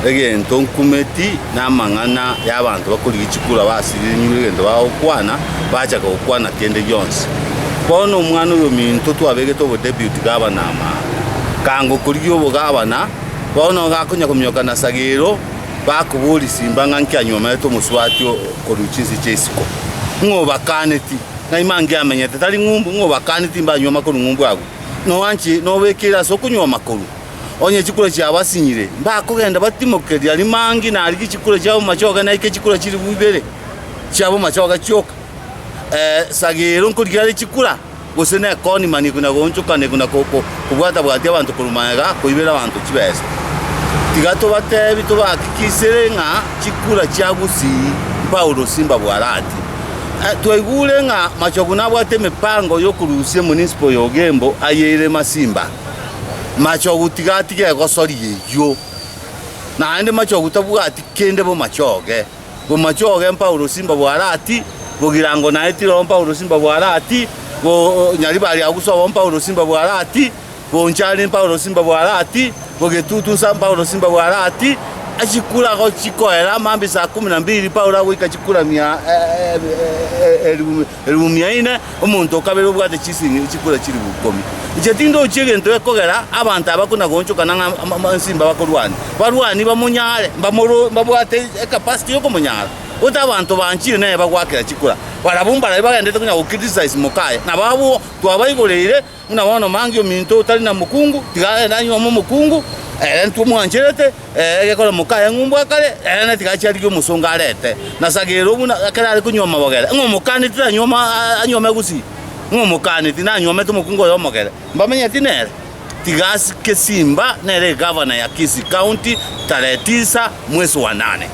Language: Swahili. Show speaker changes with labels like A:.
A: egento nkumeti namang'ana y'abantu bakuriga chikura basirire nyure egento bagokwana bachaga gokwana kende yonse bono omwana oyo minto twabegete obo deputy governor kango kuriga obo governor bono gakonya komyoka na Sagero bakuburi simba ng'ankia nyoma eto muswati koruchinsi chesiko ngoba kaneti na imangi amenyete tali ngumbu ngoba kaneti mba nyoma ko ngumbu ago no wanchi no bekira so kunywa makuru onye chikura cha basinyire mba kugenda batimokeria limangi na aligi chikura cha machoga na ike chikura chiri bubere chabo machoga choka Sagero nkuriga chikura gusene koni mani kuna gonchoka ne kuna koko kubwata bwati abantu kurumaga kuibera abantu chibesa tigato batebi to bakikisere nga chikura cha gusi Paulo Simba Bwarati twaigule nga machoguna bwate mipango yo kurusie municipal yogembo ayere masimba machogu tigati ke gosori yo na ande machogu tabwati kende bo machoge Paulo Simba Bwarati bogirango na etiro Paulo Simba Bwarati bo nyari bali aguso Paulo Simba Bwarati bo nchali Paulo Simba Bwarati bogetutu sa Paulo Simba Bwarati achikula ko chikoera mambi saa 12 Paulo wika chikula mia elumia ine omuntu kabero bwate chisingi chikula chiri bukomi ichetindo chigento ekogera abantu abakuna gonchoka na Simba bakorwani barwani bamunyale babwate capacity yo kumunyala uta abantu banchire naye bagwakira chikula barabumba bagendete kunya criticize mukaye nababo twabayigoleire unabono mangi ominto utali na mukungu tigaye nanyo mu mukungu ntu mwancherete ekora mukaye ngumbu akale na tigachari kyo musonga arete na Sagero buna akara ari kunyoma bogera ngomukani tira nyoma anyoma gusi ngomukani tina nyoma to mukungu yo mogera mbamenya tinere tigasi ke Simba nere governor ya Kisii County tarehe 9 mwezi wa 8